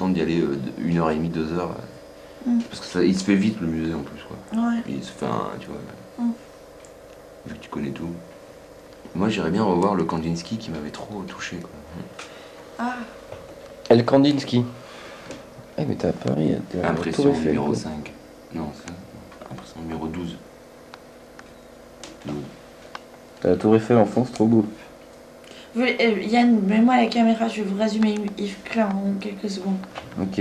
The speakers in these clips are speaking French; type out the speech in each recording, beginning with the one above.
temps d'y aller 1h30, 2h. Parce que ça, il se fait vite le musée en plus quoi. Ouais. Il se fait un, tu vois. Vu que tu connais tout. Moi j'irais bien revoir le Kandinsky qui m'avait trop touché quoi. Ah. El Kandinsky. Eh mais t'as à Paris, t'es à Impression Tour Eiffel, numéro quoi. 5. Non, ça. Impression numéro 12. T'as la Tour Eiffel en France, trop beau. Yann, mets-moi la caméra, je vais vous résumer Yves Klein en quelques secondes. Ok.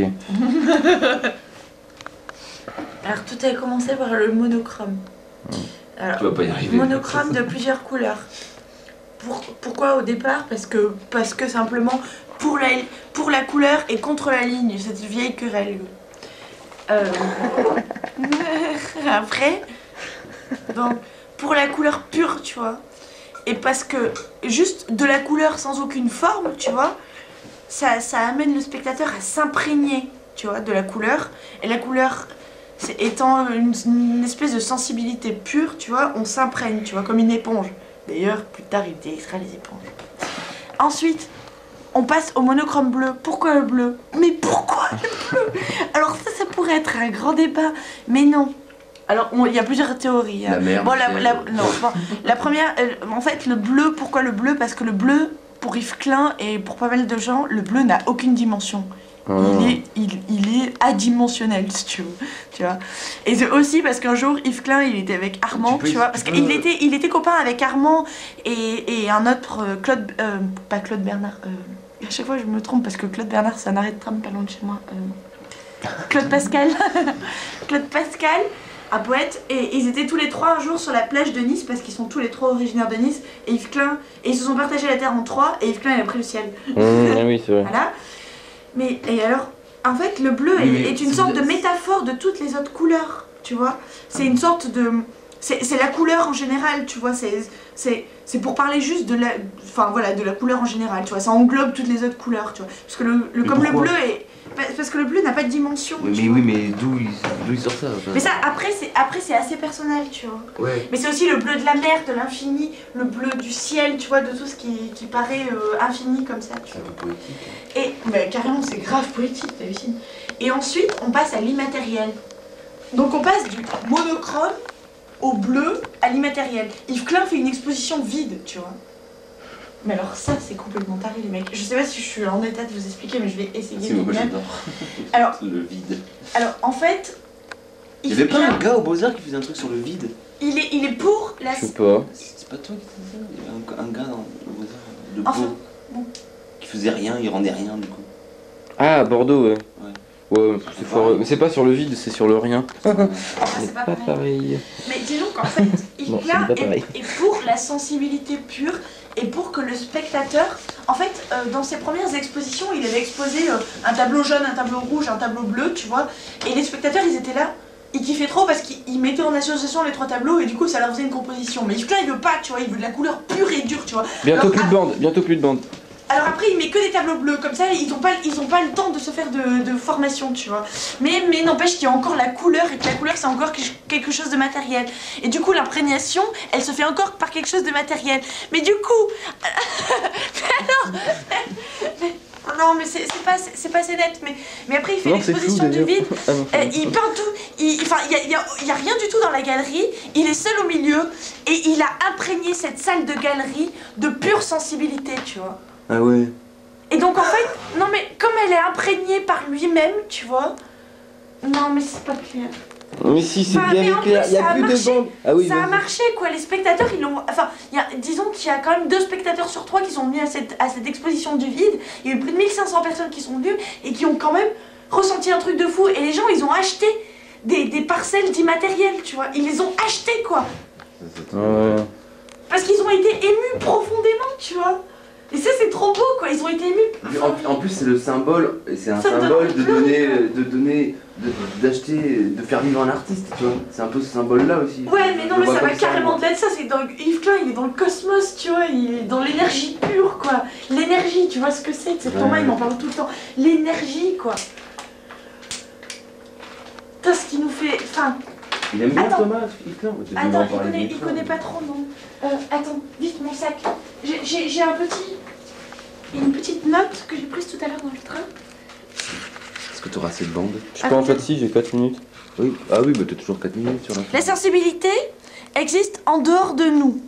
Alors tout a commencé par le monochrome. Alors, Tu vas pas y arriver. monochrome de plusieurs couleurs. Pourquoi au départ? Parce que simplement pour la couleur et contre la ligne, cette vieille querelle. Après, donc pour la couleur pure, tu vois. Et parce que juste de la couleur sans aucune forme, tu vois, ça amène le spectateur à s'imprégner, tu vois, de la couleur. Et la couleur étant une espèce de sensibilité pure, tu vois, on s'imprègne, tu vois, comme une éponge. D'ailleurs, plus tard, il détruira les éponges. Ensuite, on passe au monochrome bleu. Pourquoi le bleu? Mais pourquoi le bleu? Alors ça pourrait être un grand débat, mais non. Alors, il y a plusieurs théories. La mer. Bon, la première, en fait, le bleu, pourquoi le bleu? Parce que le bleu, pour Yves Klein et pour pas mal de gens, le bleu n'a aucune dimension. Il est adimensionnel, si tu veux, tu vois. Et c'est aussi parce qu'un jour, Yves Klein, il était avec Armand, tu vois, parce qu'il était copain avec Armand et un autre, pas Claude Bernard, à chaque fois je me trompe parce que Claude Bernard, c'est un arrêt de tram pas loin de chez moi. Claude Pascal. Claude Pascal, un poète, et ils étaient tous les trois un jour sur la plage de Nice parce qu'ils sont tous les trois originaires de Nice, et Yves Klein, et ils se sont partagés la terre en trois, et Yves Klein il a pris le ciel. Oui, c'est vrai. Voilà. Mais, et alors, en fait, le bleu est une sorte de métaphore de toutes les autres couleurs, tu vois. C'est une sorte de... C'est la couleur en général, tu vois. C'est pour parler juste de la... Enfin, voilà, de la couleur en général, tu vois. Ça englobe toutes les autres couleurs, tu vois. Parce que comme le bleu est... Parce que le bleu n'a pas de dimension. Oui, mais d'où il sort ça? Mais ça, après c'est assez personnel, tu vois. Ouais. Mais c'est aussi le bleu de la mer, de l'infini, le bleu du ciel, tu vois, de tout ce qui paraît infini comme ça. C'est un peu poétique. Et carrément, c'est grave poétique, t'hallucines. Et ensuite, on passe à l'immatériel. Donc on passe du monochrome au bleu à l'immatériel. Yves Klein fait une exposition vide, tu vois. Mais alors ça, c'est complètement taré, les mecs. Je sais pas si je suis en état de vous expliquer, mais je vais essayer. Moi j'adore. Alors, le vide. Alors, en fait... Il y avait pas un gars au Beaux-Arts qui faisait un truc sur le vide? Il est pour la... Je sais pas. C'est pas toi qui faisais ça? Il y avait un gars dans le Beaux-Arts de Enfin, Pau qui faisait rien, il rendait rien du coup. Ah, Bordeaux, ouais. Ouais, c'est pareil. mais c'est pas sur le vide, c'est sur le rien. c'est pas pareil. Mais disons qu'en fait, Yves Klein est pour la sensibilité pure et pour que le spectateur... En fait, dans ses premières expositions, il avait exposé un tableau jaune, un tableau rouge, un tableau bleu, tu vois. Et les spectateurs, ils étaient là, ils kiffaient trop parce qu'ils mettaient en association les trois tableaux et du coup, ça leur faisait une composition. Mais Yves Klein, il veut pas, tu vois, il veut de la couleur pure et dure, tu vois. Bientôt plus de bande, bientôt plus de bande. Alors après, il met que des tableaux bleus, comme ça, ils ont pas le temps de se faire de formation, tu vois. Mais n'empêche qu'il y a encore la couleur, et que la couleur, c'est encore quelque chose de matériel. Et du coup, l'imprégnation, elle se fait encore par quelque chose de matériel. Mais du coup... Non, mais c'est pas assez net, mais après il fait l'exposition du vide, il peint tout, enfin il y a rien du tout dans la galerie, il est seul au milieu, et il a imprégné cette salle de galerie de pure sensibilité, tu vois. Ah ouais. Et donc en fait, non mais comme elle est imprégnée par lui-même, tu vois, non mais c'est pas clair. Mais si, c'est bien clair, il y a plus de bande. Ah oui, ça a marché quoi, les spectateurs ils l'ont... Enfin, disons qu'il y a quand même 2 spectateurs sur 3 qui sont venus à cette exposition du vide. Il y a eu plus de 1500 personnes qui sont venues et qui ont quand même ressenti un truc de fou. Et les gens ils ont acheté des parcelles d'immatériel, tu vois. Ils les ont achetées quoi. Ouais. Parce qu'ils ont été émus profondément, tu vois. Et ça c'est trop beau quoi, ils ont été émus. En plus c'est le symbole, c'est un symbole de faire vivre un artiste, tu vois. C'est un peu ce symbole là aussi. Ouais mais non mais ça va carrément de ça, c'est dans Yves Klein, il est dans le cosmos, tu vois, il est dans l'énergie pure quoi. L'énergie, tu vois ce que c'est, Thomas il m'en parle tout le temps. L'énergie quoi. Putain ce qui nous fait... Enfin... Il aime bien Thomas, Yves Klein. Attends, il connaît pas trop non. Attends, vite mon sac. J'ai une petite note que j'ai prise tout à l'heure dans le train. que tu auras cette bande? Je suis pas en fait si, j'ai 4 minutes. Oui. Ah oui, bah t'as toujours 4 minutes sur la fin. La sensibilité existe en dehors de nous.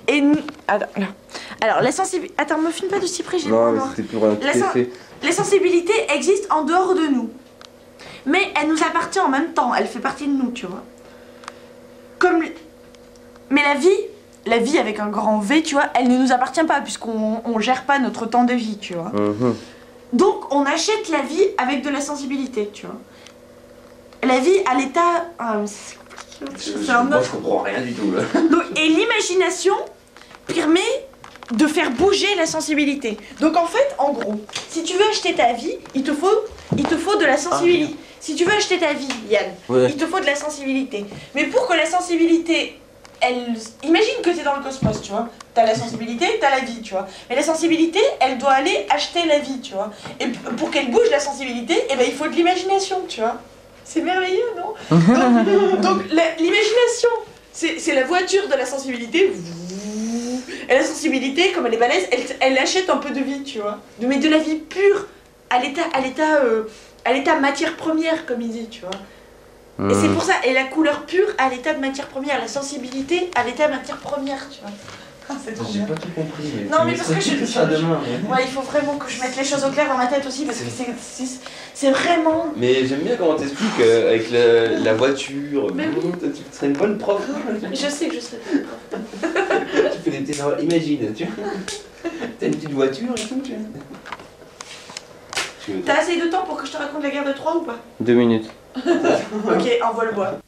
Et nous... Alors, la sensibilité... Attends, me filme pas de si près, j'ai Non, pas mais voir. c'était pour un petit essai. La sensibilité existe en dehors de nous. Mais elle nous appartient en même temps. Elle fait partie de nous, tu vois. Mais la vie avec un grand V, tu vois, elle ne nous appartient pas puisqu'on gère pas notre temps de vie, tu vois. Donc, on achète la vie avec de la sensibilité, tu vois. La vie à l'état... Moi, je comprends rien du tout, là. Donc, et l'imagination permet de faire bouger la sensibilité. Donc en fait, en gros, si tu veux acheter ta vie, il te faut de la sensibilité. Si tu veux acheter ta vie, Yann, il te faut de la sensibilité. Mais pour que la sensibilité, imagine que tu es dans le cosmos, tu vois. T'as la sensibilité, t'as la vie, tu vois. Mais la sensibilité, elle doit aller acheter la vie, tu vois. Et pour qu'elle bouge la sensibilité, eh ben, il faut de l'imagination, tu vois. C'est merveilleux, non? Donc l'imagination, c'est la voiture de la sensibilité. Et la sensibilité, comme elle est balèze, elle achète un peu de vie, tu vois. Mais de la vie pure, à l'état matière première, comme il dit, tu vois. Et c'est pour ça, et la couleur pure à l'état de matière première, la sensibilité à l'état de matière première, tu vois. Ah, c'est trop bien. J'ai pas tout compris. Mais non, mais parce que ça demain. Ouais, il faut vraiment que je mette les choses au clair dans ma tête aussi, parce que c'est vraiment... Mais j'aime bien comment t'expliques avec la voiture. Mais oui. Tu serais une bonne prof. Je sais que je serais une prof. Tu fais des petits... Imagine, tu vois. T'as une petite voiture et tout, tu vois. T'as assez de temps pour que je te raconte la guerre de Troie ou pas? 2 minutes. Ok, envoie le bois.